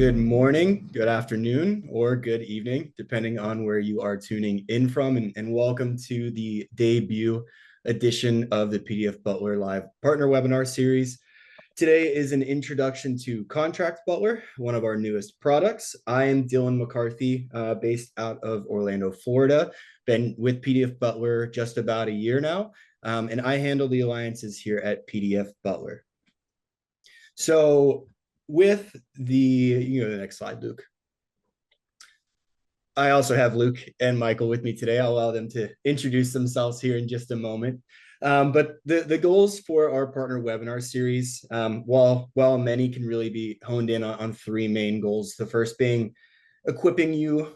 Good morning, good afternoon, or good evening, depending on where you are tuning in from. And welcome to the debut edition of the PDF Butler Live Partner Webinar Series. Today is an introduction to Contract Butler, one of our newest products. I am Dylan McCarthy, based out of Orlando, Florida. Been with PDF Butler just about a year now, and I handle the alliances here at PDF Butler. So with the next slide, Luke. I also have Luke and Michael with me today. I'll allow them to introduce themselves here in just a moment. But the goals for our partner webinar series, while many can really be honed in on three main goals. The first being equipping you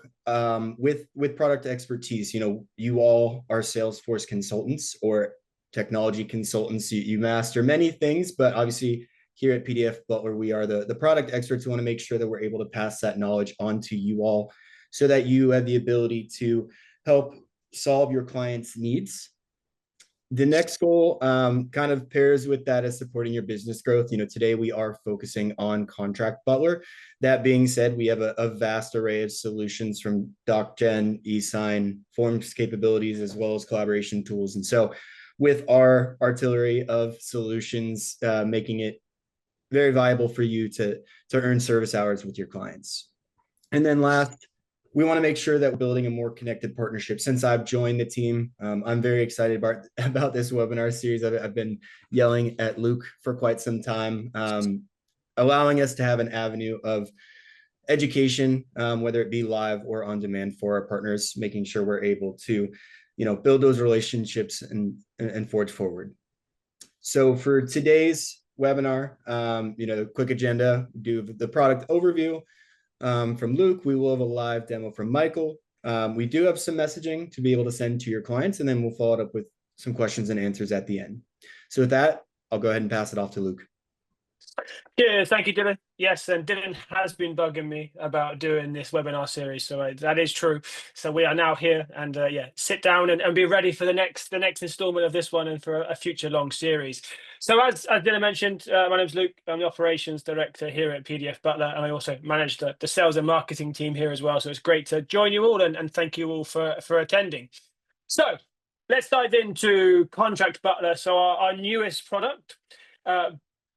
with product expertise. You all are Salesforce consultants or technology consultants. You master many things, but obviously here at PDF Butler, we are the product experts. We want to make sure that we're able to pass that knowledge on to you all so that you have the ability to help solve your clients' needs. The next goal kind of pairs with that as supporting your business growth. Today we are focusing on Contract Butler. That being said, we have a vast array of solutions from DocGen, eSign, forms capabilities, as well as collaboration tools. And so with our artillery of solutions, making it very viable for you to earn service hours with your clients. And then last, we want to make sure that we're building a more connected partnership. Since I've joined the team, I'm very excited about this webinar series. I've been yelling at Luke for quite some time, allowing us to have an avenue of education, whether it be live or on demand for our partners, making sure we're able to, build those relationships and forge forward. So for today's webinar, quick agenda, do the product overview from Luke. We will have a live demo from Michael. We do have some messaging to be able to send to your clients, and then we'll follow it up with some questions and answers at the end. So with that, I'll go ahead and pass it off to Luke. Yeah, thank you, Dylan. Yes, and Dylan has been bugging me about doing this webinar series, so that is true. So we are now here, and sit down and be ready for the next installment of this one and for a future long series. So as Dylan mentioned, my name's Luke. I'm the operations director here at PDF Butler, and I also manage the sales and marketing team here as well. So it's great to join you all, and thank you all for attending. So let's dive into Contract Butler. So our newest product.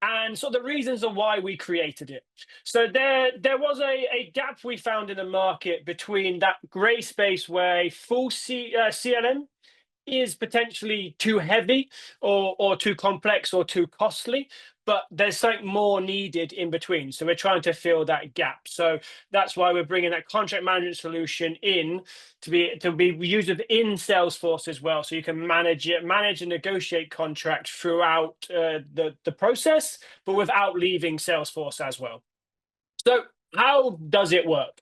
And so the reasons of why we created it. So there was a gap we found in the market between that gray space where a full CLM is potentially too heavy or too complex or too costly, but there's something more needed in between. So we're trying to fill that gap. So that's why we're bringing that contract management solution in to be used within Salesforce as well. So you can manage and negotiate contracts throughout the process, but without leaving Salesforce as well. So how does it work?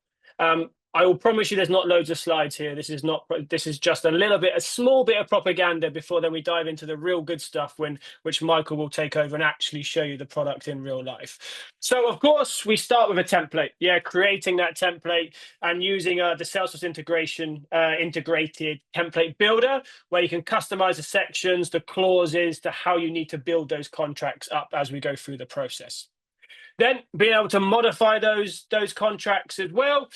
I will promise you there's not loads of slides here. This is just a small bit of propaganda before then we dive into the real good stuff which Michael will take over and actually show you the product in real life. So of course we start with a template. Yeah, creating that template and using the Salesforce integrated template builder, where you can customize the sections, the clauses, to how you need to build those contracts up as we go through the process. Then being able to modify those contracts as well,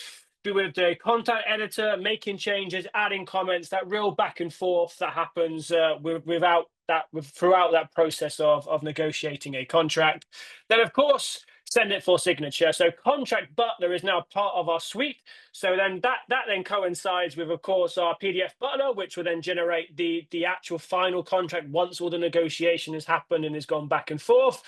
with the content editor, making changes, adding comments, that real back and forth that happens throughout that process of negotiating a contract. Then, of course, send it for signature. So Contract Butler is now part of our suite. So then that then coincides with, of course, our PDF Butler, which will then generate the actual final contract once all the negotiation has happened and has gone back and forth.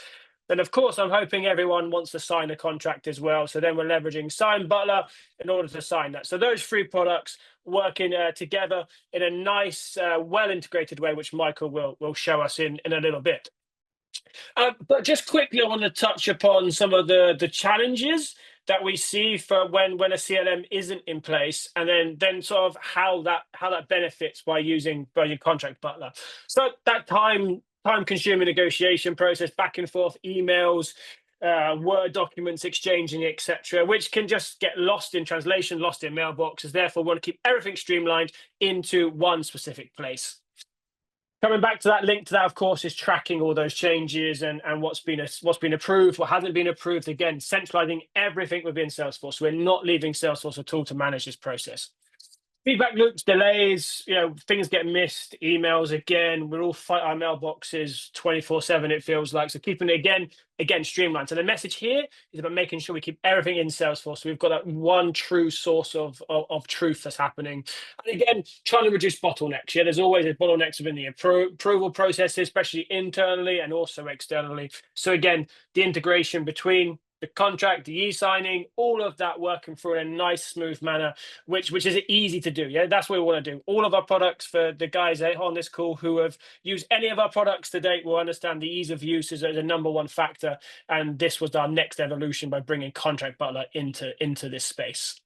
Then, of course, I'm hoping everyone wants to sign a contract as well. So then we're leveraging Sign Butler in order to sign that. So those three products working together in a nice, well-integrated way, which Michael will show us in a little bit. But just quickly, I want to touch upon some of the challenges that we see for when a CLM isn't in place, and then sort of how that benefits by using Contract Butler. So that time-consuming negotiation process, back and forth emails, Word documents exchanging, etc., which can just get lost in translation, lost in mailboxes. Therefore, we want to keep everything streamlined into one specific place. Coming back to that, link to that, of course, is tracking all those changes and what's been approved, what hasn't been approved. Again, centralizing everything within Salesforce. We're not leaving Salesforce at all to manage this process. Feedback loops, delays, things get missed, emails again. We're all fight our mailboxes 24/7, it feels like. So keeping it again streamlined. So the message here is about making sure we keep everything in Salesforce. So we've got that one true source of truth that's happening. And again, trying to reduce bottlenecks. Yeah, there's always a bottlenecks within the approval processes, especially internally and also externally. So again, the integration between the contract, the e-signing, all of that working through in a nice, smooth manner, which is easy to do. Yeah, that's what we want to do. All of our products, for the guys on this call who have used any of our products to date, will understand the ease of use is a number one factor. And this was our next evolution by bringing Contract Butler into this space.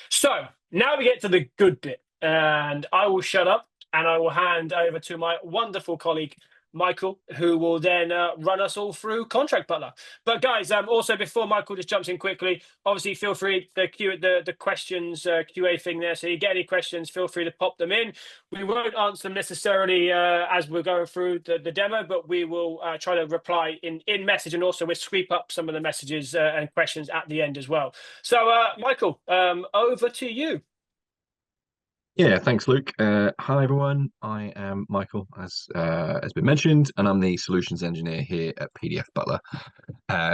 So now we get to the good bit, and I will shut up and I will hand over to my wonderful colleague, Michael, who will then run us all through Contract Butler. But guys, also before Michael just jumps in quickly, obviously feel free the questions QA thing there. So you get any questions, feel free to pop them in. We won't answer them necessarily as we're going through the demo, but we will try to reply in message, and also we'll sweep up some of the messages and questions at the end as well. So Michael, over to you. Yeah, thanks, Luke. Hi, everyone. I am Michael, as has been mentioned, and I'm the solutions engineer here at PDF Butler.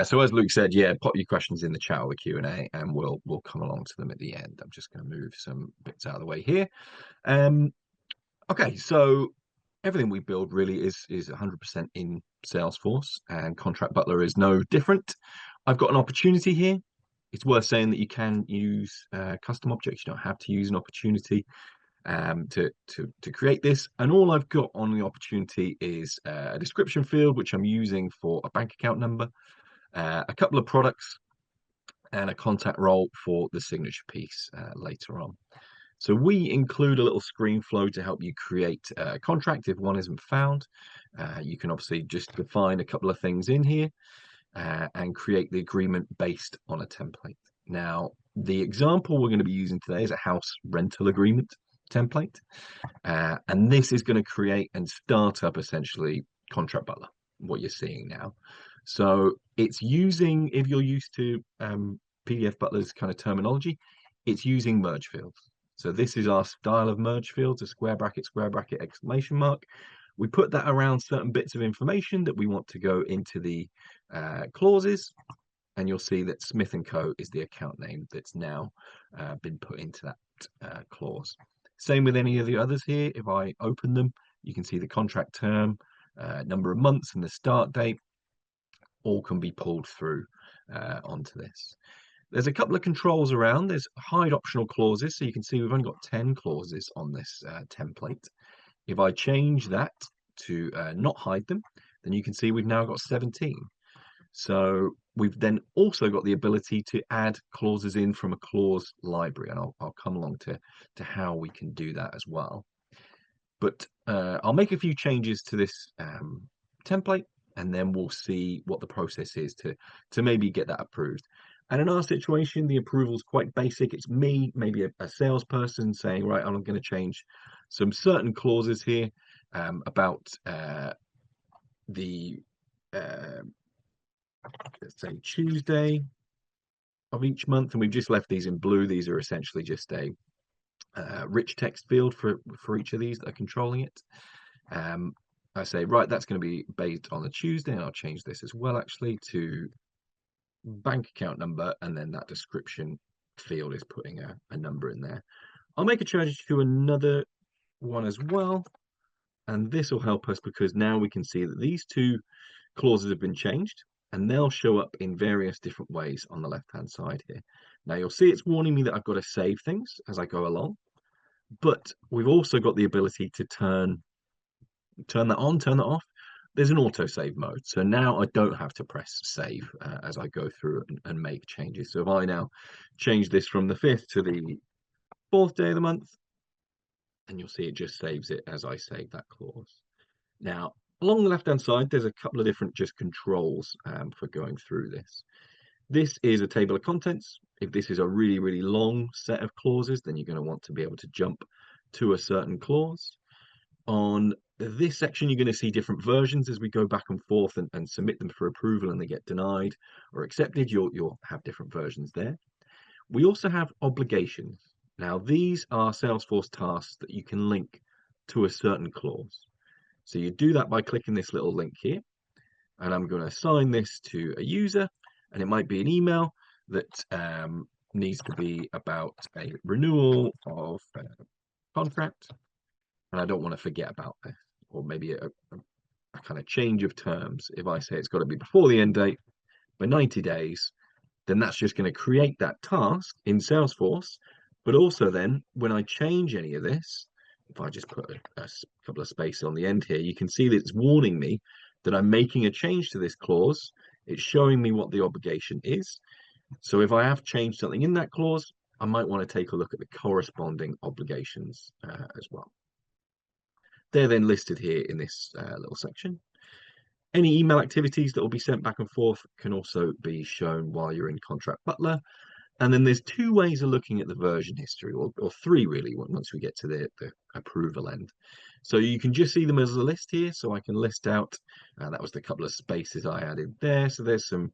So as Luke said, yeah, pop your questions in the chat or the Q&A, and we'll come along to them at the end. I'm just going to move some bits out of the way here. Okay, so everything we build really is 100% in Salesforce, and Contract Butler is no different. I've got an opportunity here. It's worth saying that you can use custom objects. You don't have to use an opportunity to create this. And all I've got on the opportunity is a description field, which I'm using for a bank account number, a couple of products, and a contact role for the signature piece later on. So we include a little screen flow to help you create a contract if one isn't found. You can obviously just define a couple of things in here and create the agreement based on a template. Now, the example we're going to be using today is a house rental agreement template. And this is going to create and start up essentially Contract Butler, what you're seeing now. So it's using, if you're used to PDF Butler's kind of terminology, it's using merge fields. So this is our style of merge fields, a square bracket, exclamation mark. We put that around certain bits of information that we want to go into the clauses, and you'll see that Smith & Co. is the account name that's now been put into that clause. Same with any of the others here. If I open them, you can see the contract term, number of months, and the start date all can be pulled through onto this. There's a couple of controls around. There's hide optional clauses. So you can see we've only got 10 clauses on this template. If I change that to not hide them, then you can see we've now got 17. So we've then also got the ability to add clauses in from a clause library, and I'll come along to how we can do that as well. But I'll make a few changes to this template, and then we'll see what the process is to maybe get that approved. And in our situation, the approval is quite basic. It's me, maybe a salesperson saying, right, I'm going to change some certain clauses here about the let's say Tuesday of each month, and we've just left these in blue. These are essentially just a rich text field for each of these that are controlling it. I say, right, that's going to be based on a Tuesday, and I'll change this as well, actually, to bank account number, and then that description field is putting a number in there. I'll make a change to another one as well, and this will help us because now we can see that these two clauses have been changed, and they'll show up in various different ways on the left-hand side here. Now you'll see it's warning me that I've got to save things as I go along, but we've also got the ability to turn that on, turn that off. There's an autosave mode, so now I don't have to press save as I go through and make changes. So if I now change this from the 5th to the 4th day of the month, and you'll see it just saves it as I save that clause. Now, along the left-hand side, there's a couple of different just controls for going through this. This is a table of contents. If this is a really, really long set of clauses, then you're going to want to be able to jump to a certain clause. On This section, you're going to see different versions as we go back and forth and submit them for approval, and they get denied or accepted. You'll have different versions there. We also have obligations. Now, these are Salesforce tasks that you can link to a certain clause. So you do that by clicking this little link here, and I'm going to assign this to a user, and it might be an email that needs to be about a renewal of contract, and I don't want to forget about this, or maybe a kind of change of terms. If I say it's got to be before the end date by 90 days, then that's just going to create that task in Salesforce. But also then, when I change any of this, if I just put a couple of spaces on the end here, you can see that it's warning me that I'm making a change to this clause. It's showing me what the obligation is. So if I have changed something in that clause, I might want to take a look at the corresponding obligations as well. They're then listed here in this little section. Any email activities that will be sent back and forth can also be shown while you're in Contract Butler. And then there's two ways of looking at the version history, or three really, once we get to the approval end. So you can just see them as a list here. So I can list out, that was the couple of spaces I added there. So there's some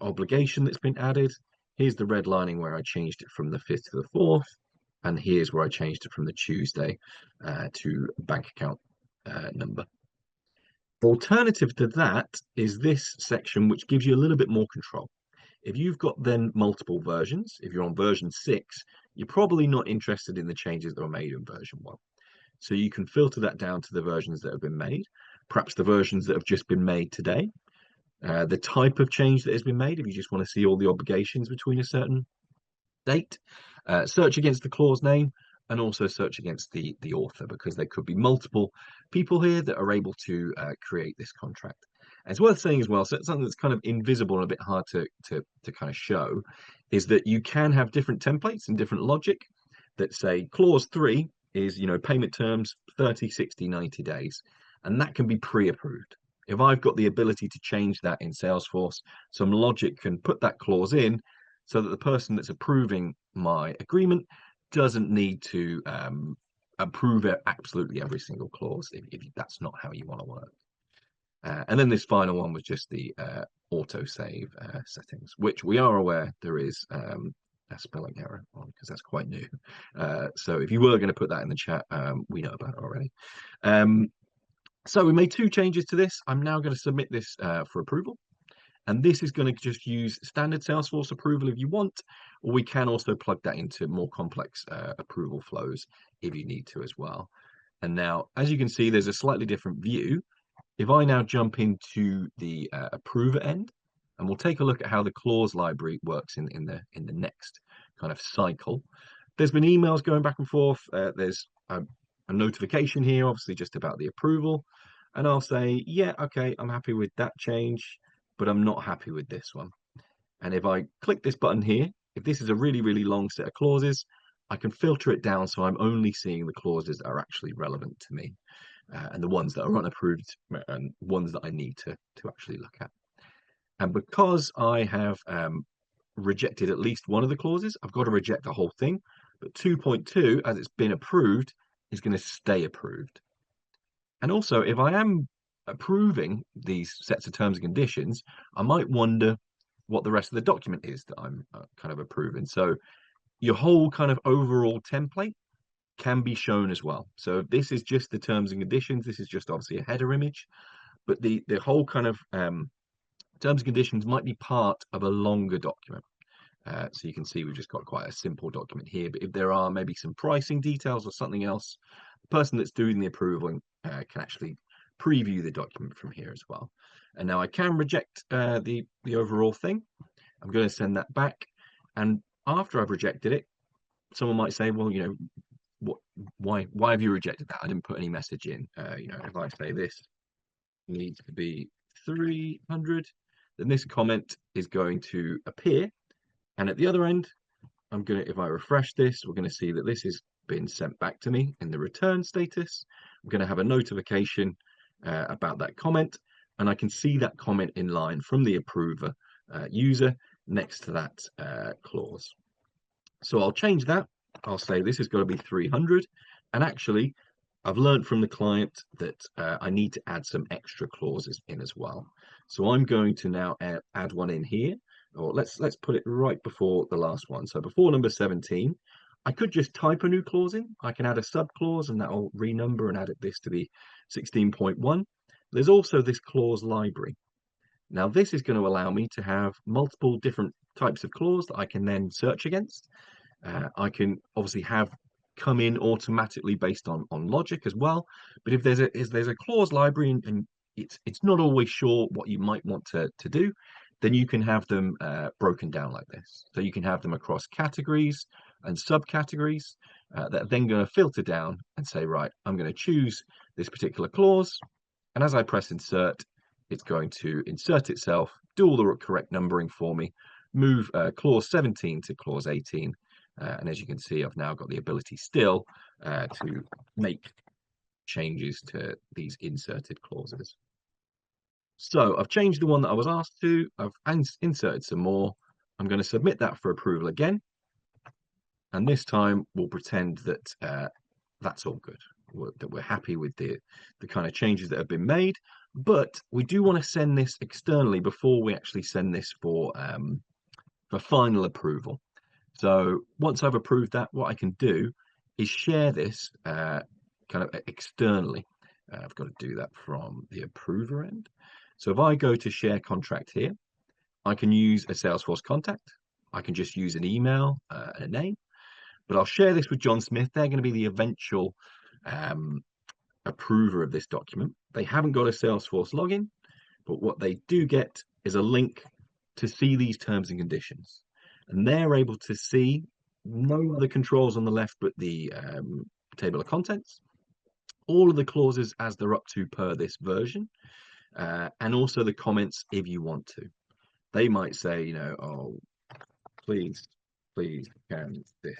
obligation that's been added. Here's the redlining where I changed it from the 5th to the 4th. And here's where I changed it from the Tuesday to bank account number. Alternative to that is this section, which gives you a little bit more control. If you've got then multiple versions, if you're on version 6, you're probably not interested in the changes that were made in version 1. So you can filter that down to the versions that have been made, perhaps the versions that have just been made today, the type of change that has been made, if you just want to see all the obligations between a certain date, search against the clause name, and also search against the author, because there could be multiple people here that are able to create this contract. And it's worth saying as well, so something that's kind of invisible and a bit hard to kind of show, is that you can have different templates and different logic that say clause 3 is, payment terms 30, 60, 90 days, and that can be pre-approved. If I've got the ability to change that in Salesforce, some logic can put that clause in so that the person that's approving my agreement doesn't need to approve absolutely every single clause if that's not how you want to work. And then this final one was just the autosave settings, which we are aware there is a spelling error on, because that's quite new. So if you were going to put that in the chat, we know about it already. So we made 2 changes to this. I'm now going to submit this for approval. And this is going to just use standard Salesforce approval if you want, or we can also plug that into more complex approval flows if you need to as well. And now, as you can see, there's a slightly different view. If I now jump into the approver end, and we'll take a look at how the clause library works in the next kind of cycle. There's been emails going back and forth. There's a notification here, obviously just about the approval. And I'll say, yeah, okay, I'm happy with that change, but I'm not happy with this one. And if I click this button here, if this is a really, really long set of clauses, I can filter it down so I'm only seeing the clauses that are actually relevant to me, and the ones that are unapproved and ones that I need to actually look at. And because I have rejected at least one of the clauses, I've got to reject the whole thing. But 2.2, as it's been approved, is going to stay approved. And also, if I am approving these sets of terms and conditions, I might wonder what the rest of the document is that I'm kind of approving. So your whole kind of overall template can be shown as well. So this is just the terms and conditions. This is just obviously a header image, but the whole kind of terms and conditions might be part of a longer document. So you can see we've just got quite a simple document here, but if there are maybe some pricing details or something else, the person that's doing the approval can actually preview the document from here as well. And now I can reject the overall thing. I'm going to send that back, and after I've rejected it, someone might say, well, why have you rejected that? I didn't put any message in. If I say this needs to be 300, then this comment is going to appear, and at the other end, if I refresh this, we're going to see that this has been sent back to me in the return status. I'm going to have a notification about that comment, and I can see that comment in line from the approver user next to that clause. So I'll change that. I'll say this has got to be 300, and actually I've learned from the client that I need to add some extra clauses in as well. So I'm going to now add one in here, or let's put it right before the last one. So before number 17, I could just type a new clause in. I can add a sub clause and that'll renumber and add this to the 16.1. There's also this clause library. Now this is going to allow me to have multiple different types of clause that I can then search against. I can obviously have come in automatically based on logic as well. But if there's a clause library and it's not always sure what you might want to do, then you can have them broken down like this. So you can have them across categories and subcategories that are then going to filter down and say, right, I'm going to choose this particular clause. And as I press insert, it's going to insert itself, do all the correct numbering for me, move clause 17 to clause 18. And as you can see, I've now got the ability still to make changes to these inserted clauses. So I've changed the one that I was asked to. I've inserted some more. I'm going to submit that for approval again. And this time we'll pretend that that's all good, that we're happy with the kind of changes that have been made. But we do want to send this externally before we actually send this for final approval. So once I've approved that, what I can do is share this kind of externally. I've got to do that from the approver end. So if I go to share contract here, I can use a Salesforce contact. I can just use an email and a name, but I'll share this with John Smith. They're going to be the eventual approver of this document. They haven't got a Salesforce login, but what they do get is a link to see these terms and conditions. And they're able to see no other controls on the left but the table of contents, all of the clauses as they're up to per this version, and also the comments if you want to. They might say, you know, oh, please can this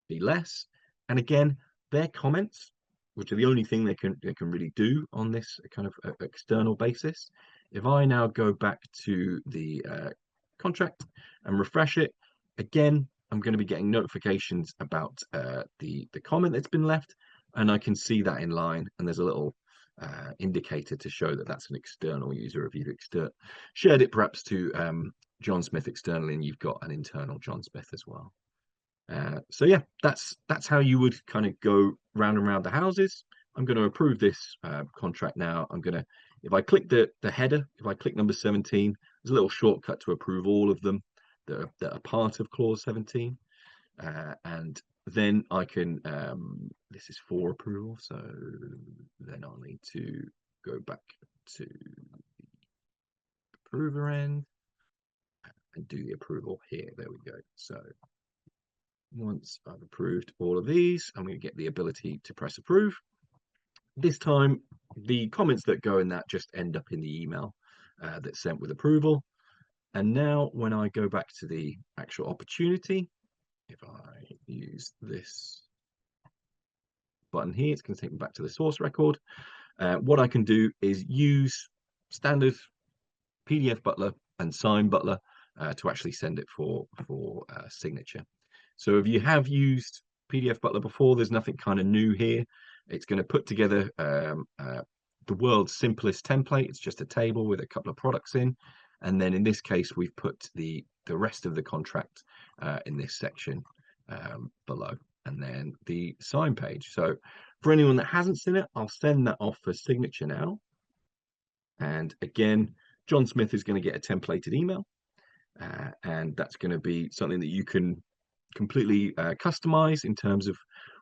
be less? And again, their comments, which are the only thing they can really do on this kind of external basis. If I now go back to the contract and refresh it again, I'm going to be getting notifications about the comment that's been left, and I can see that in line, and there's a little indicator to show that that's an external user. If you've shared it perhaps to John Smith externally, and you've got an internal John Smith as well. So yeah, that's how you would kind of go round and round the houses. I'm going to approve this contract now. I'm going to, if I click the header, if I click number 17, there's a little shortcut to approve all of them that are part of clause 17. And then I can, this is for approval. So then I'll need to go back to the approver end and do the approval here. There we go. So once I've approved all of these, I'm going to get the ability to press approve. This time, the comments that go in that just end up in the email that's sent with approval. And now when I go back to the actual opportunity, if I use this button here, it's going to take me back to the source record. What I can do is use standard PDF Butler and sign Butler to actually send it for signature. So if you have used PDF Butler before, there's nothing kind of new here. It's going to put together the world's simplest template. It's just a table with a couple of products in. And then in this case, we've put the rest of the contract in this section below. And then the sign page. So for anyone that hasn't seen it, I'll send that off for signature now. And again, John Smith is going to get a templated email. And that's going to be something that you can completely customize in terms of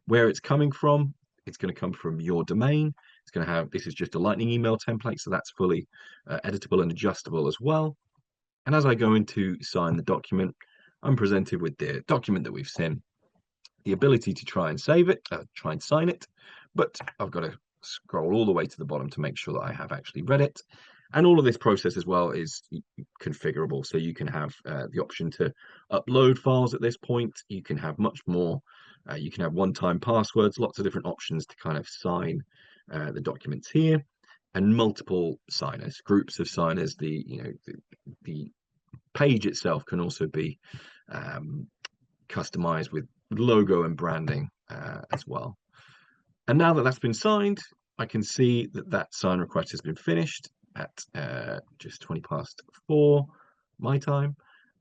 where it's coming from. It's going to come from your domain. It's going to have, this is just a lightning email template, so that's fully editable and adjustable as well. And as I go into sign the document, I'm presented with the document that we've sent, the ability to try and save it, try and sign it, but I've got to scroll all the way to the bottom to make sure that I have actually read it. And all of this process as well is configurable. So you can have the option to upload files at this point. You can have much more. You can have one-time passwords, lots of different options to kind of sign the documents here, and multiple signers, groups of signers. The page itself can also be customized with logo and branding as well. And now that that's been signed, I can see that that sign request has been finished at just 4:20 my time.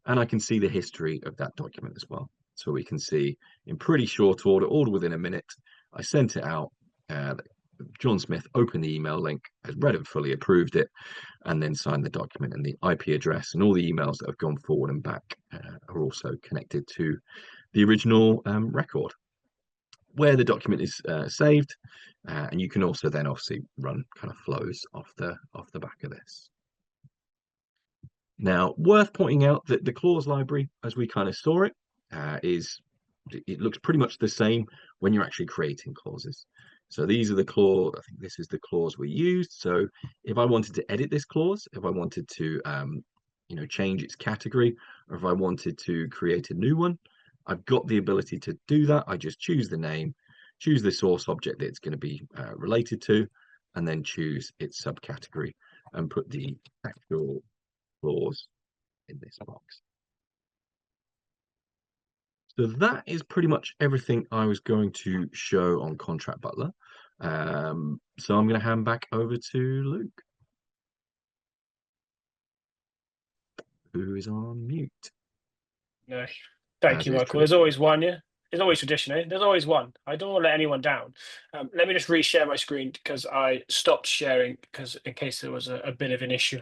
And I can see the history of that document as well. So we can see in pretty short order, all within a minute, I sent it out. John Smith opened the email link, has read and fully approved it, and then signed the document. And the IP address and all the emails that have gone forward and back are also connected to the original record where the document is saved. And you can also then obviously run kind of flows off the back of this. Now, worth pointing out that the clause library, as we kind of saw it, it looks pretty much the same when you're actually creating clauses. So these are the clause. I think this is the clause we used. So if I wanted to edit this clause, if I wanted to change its category, or if I wanted to create a new one, I've got the ability to do that. I just choose the name, choose the source object that it's going to be related to, and then choose its subcategory and put the actual clause in this box. So that is pretty much everything I was going to show on Contract Butler. So I'm going to hand back over to Luke, who is on mute. No. Thank As you, is Michael. There's always one, yeah? There's always tradition, eh? There's always one. I don't want to let anyone down. Let me just reshare my screen because I stopped sharing because in case there was a bit of an issue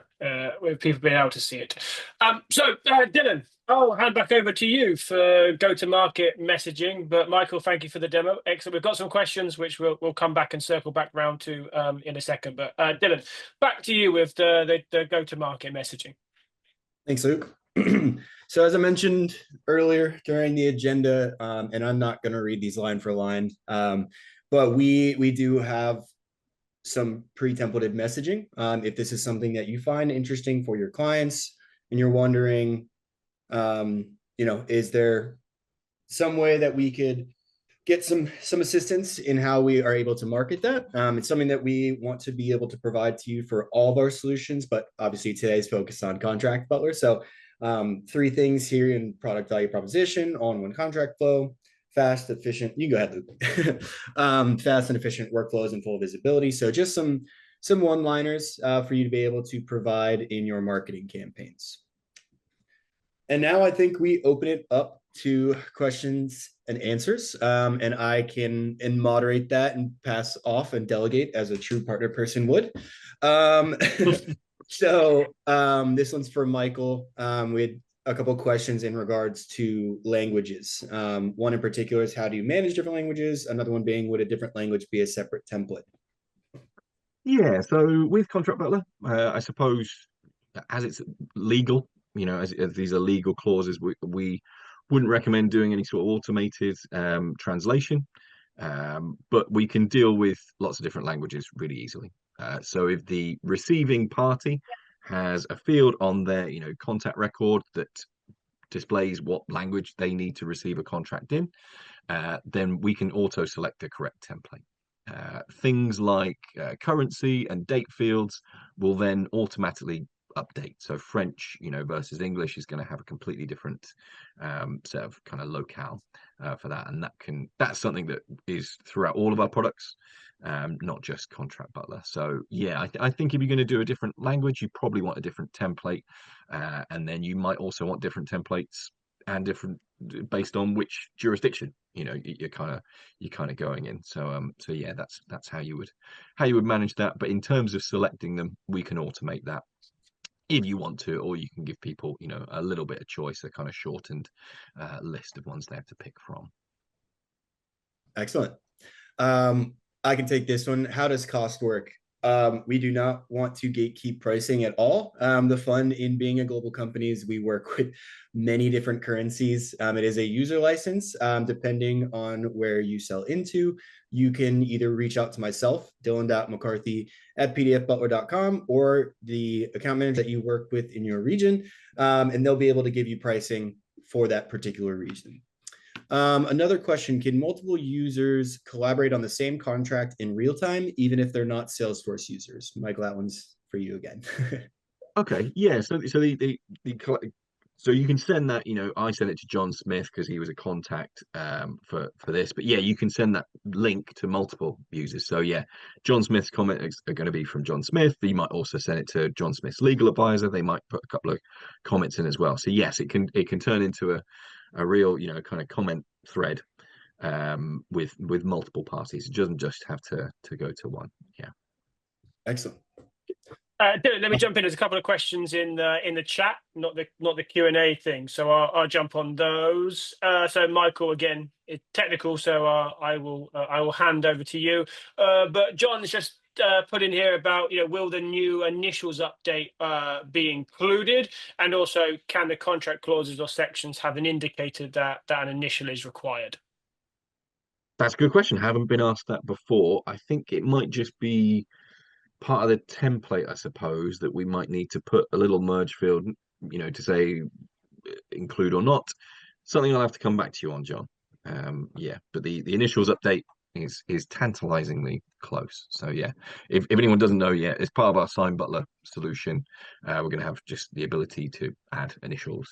with people being able to see it. So, Dylan, I'll hand back over to you for go-to-market messaging. But Michael, thank you for the demo. Excellent. We've got some questions which we'll come back and circle back round to in a second. But Dylan, back to you with the go-to-market messaging. Thanks, Luke. So as I mentioned earlier during the agenda, and I'm not going to read these line for line, but we do have some pre-templated messaging. If this is something that you find interesting for your clients and you're wondering, is there some way that we could get some assistance in how we are able to market that? It's something that we want to be able to provide to you for all of our solutions, but obviously today's focused on Contract Butler. So 3 things here in product value proposition, all-in-one contract flow, fast, efficient. You go ahead, Luke. Fast and efficient workflows and full visibility. So just some one-liners for you to be able to provide in your marketing campaigns. And now I think we open it up to questions and answers, and I can moderate that and pass off and delegate as a true partner person would. So this one's for Michael. We had a couple of questions in regards to languages. One in particular is, how do you manage different languages? Another one being, would a different language be a separate template? Yeah, so with Contract Butler, I suppose as it's legal, as these are legal clauses, we wouldn't recommend doing any sort of automated translation, but we can deal with lots of different languages really easily. So if the receiving party has a field on their contact record that displays what language they need to receive a contract in, then we can auto select the correct template. Things like currency and date fields will then automatically update. So French, versus English is going to have a completely different set of kind of locale for that, and that's something that is throughout all of our products, not just Contract Butler. So yeah, I think if you're going to do a different language, you probably want a different template, and then you might also want different templates and different based on which jurisdiction you're kind of going in. So yeah, that's how you would manage that. But in terms of selecting them, we can automate that if you want to, or you can give people a little bit of choice, a kind of shortened list of ones they have to pick from. Excellent. I can take this one. How does cost work? We do not want to gatekeep pricing at all. The fun in being a global company is we work with many different currencies. It is a user license. Depending on where you sell into, you can either reach out to myself, dylan.mccarthy@pdfbutler.com, or the account manager that you work with in your region, and they'll be able to give you pricing for that particular region. Another question, can multiple users collaborate on the same contract in real time, even if they're not Salesforce users? Michael, that one's for you again. Okay, yeah. So the So you can send that, I sent it to John Smith because he was a contact for this. But yeah, you can send that link to multiple users. So yeah, John Smith's comments are going to be from John Smith. You might also send it to John Smith's legal advisor. They might put a couple of comments in as well. So yes, it can turn into a real, kind of comment thread with multiple parties. It doesn't just have to go to one. Yeah. Excellent. Dylan, let me jump in. There's a couple of questions in the chat, not the Q&A thing. So I'll jump on those. So Michael, again, it's technical, so I will hand over to you. But John's just put in here about will the new initials update be included, and also can the contract clauses or sections have an indicator that an initial is required? That's a good question. Haven't been asked that before. I think it might just be part of the template, I suppose, that we might need to put a little merge field, to say include or not. Something I'll have to come back to you on, John. Yeah, but the initials update is tantalizingly close. So yeah, if anyone doesn't know yet, as part of our Sign Butler solution, we're going to have just the ability to add initials,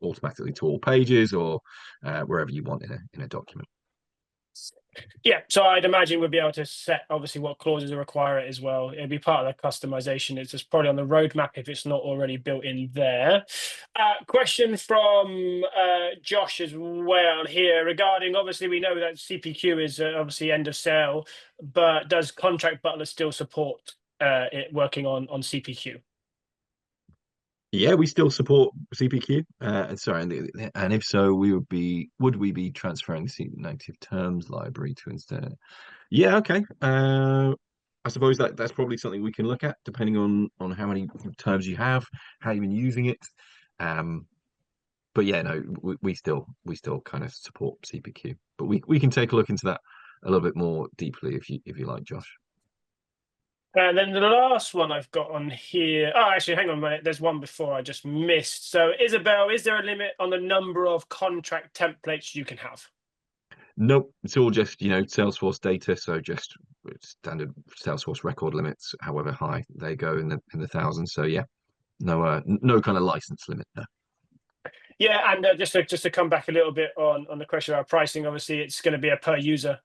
automatically to all pages or wherever you want in a document. Yeah, so I'd imagine we'll be able to set obviously what clauses are required as well. It'll be part of the customization. It's just probably on the roadmap if it's not already built in there. Question from Josh as well here regarding, obviously we know that CPQ is obviously end of sale, but does Contract Butler still support it working on CPQ? Yeah, we still support CPQ. And if so, would we be transferring the native terms library to instead? Yeah, okay. I suppose that's probably something we can look at, depending on how many terms you have, how you've been using it. But yeah, no, we still kind of support CPQ, but we can take a look into that a little bit more deeply if you like, Josh. And then the last one I've got on here. Oh, actually, hang on a minute. There's one before I just missed. So, Isabel, is there a limit on the number of contract templates you can have? Nope, it's all just Salesforce data, so just standard Salesforce record limits, however high they go in the thousands. So yeah, no kind of license limit there. Yeah, and just to come back a little bit on the question about pricing, obviously it's going to be a per user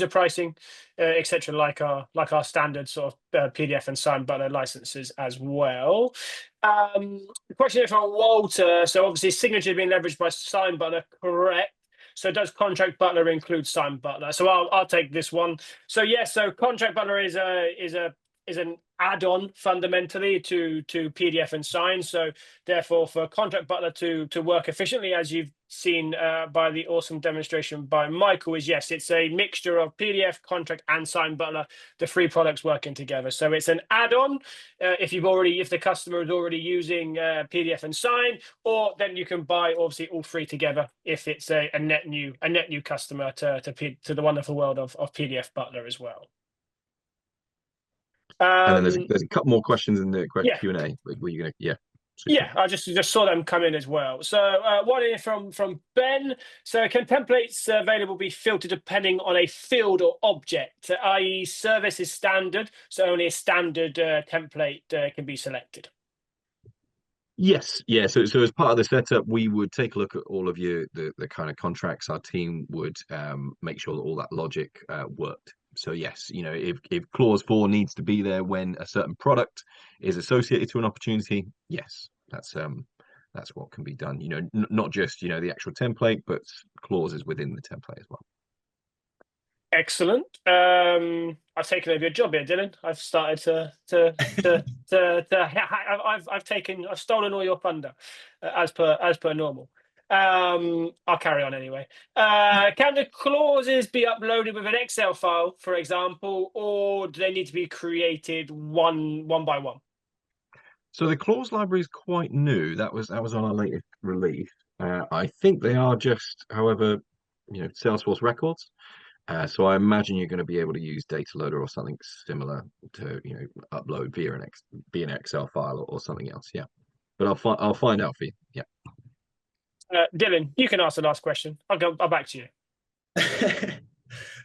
pricing, etc. Like our standard sort of PDF and Sign Butler licenses as well. The question here from Walter. So obviously signature being leveraged by Sign Butler, correct? So does Contract Butler include Sign Butler? So I'll take this one. So yes, so Contract Butler is an add-on fundamentally to PDF and Sign. So therefore, for Contract Butler to work efficiently, as you've seen by the awesome demonstration by Michael, is yes, it's a mixture of PDF, Contract, and Sign Butler, the three products working together. So it's an add-on if the customer is already using PDF and Sign, or then you can buy obviously all three together if it's a net new customer to the wonderful world of PDF Butler as well. And then there's a couple more questions in the yeah. Q&A. Were you gonna? Yeah. Yeah, I just saw them come in as well. So one here from Ben. So can templates available be filtered depending on a field or object, i.e. service is standard, so only a standard template can be selected? Yes, yeah. So as part of the setup, we would take a look at all of the kind of contracts. Our team would make sure that all that logic worked. So yes, if clause 4 needs to be there when a certain product is associated to an opportunity, yes, that's what can be done. Not just the actual template, but clauses within the template as well. Excellent. I've taken over your job here, Dylan. I've started I've stolen all your thunder as per normal. I'll carry on anyway. Can the clauses be uploaded with an Excel file, for example, or do they need to be created one by one? So the clause library is quite new. That was on our latest release. I think they are just, however, Salesforce records. So I imagine you're going to be able to use data loader or something similar to upload via an Excel file or something else. Yeah, but I'll find out for you. Yeah. Dylan, you can ask the last question. I'll back to you.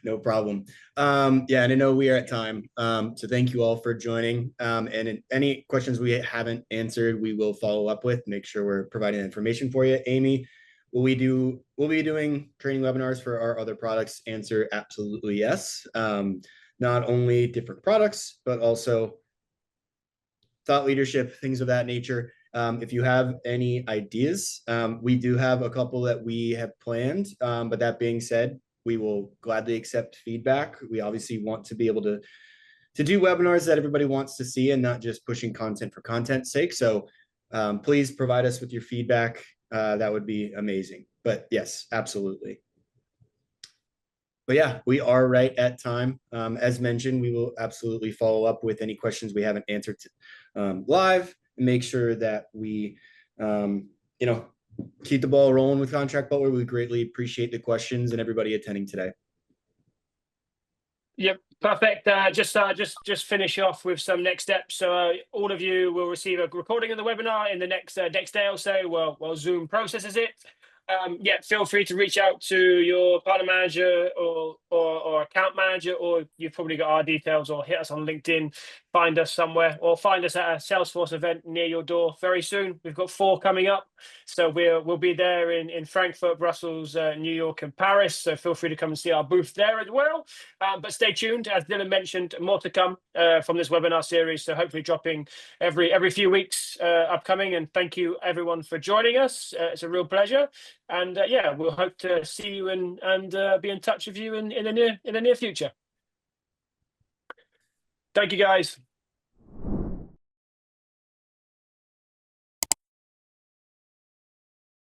No problem. Yeah, and I know we are at time. So thank you all for joining. And any questions we haven't answered, we will follow up with, make sure we're providing information for you. Amy, we'll be doing training webinars for our other products? Answer absolutely yes. Not only different products, but also thought leadership, things of that nature. If you have any ideas, we do have a couple that we have planned. But that being said, we will gladly accept feedback. We obviously want to be able to do webinars that everybody wants to see and not just pushing content for content's sake. So please provide us with your feedback. That would be amazing. But yes, absolutely. But yeah, we are right at time. As mentioned, we will absolutely follow up with any questions we haven't answered live and make sure that we, keep the ball rolling with Contract Butler. We greatly appreciate the questions and everybody attending today. Yep, perfect. Just finish off with some next steps. So all of you will receive a recording of the webinar in the next day or so while Zoom processes it. Yeah, feel free to reach out to your partner manager or account manager, or you've probably got our details, or hit us on LinkedIn, find us somewhere, or find us at a Salesforce event near your door very soon. We've got 4 coming up, so we'll be there in Frankfurt, Brussels, New York, and Paris. So feel free to come and see our booth there as well. But stay tuned, as Dylan mentioned, more to come from this webinar series. So hopefully dropping every few weeks upcoming. And thank you everyone for joining us. It's a real pleasure. And yeah, we'll hope to see you and be in touch with you in the near future. Thank you, guys.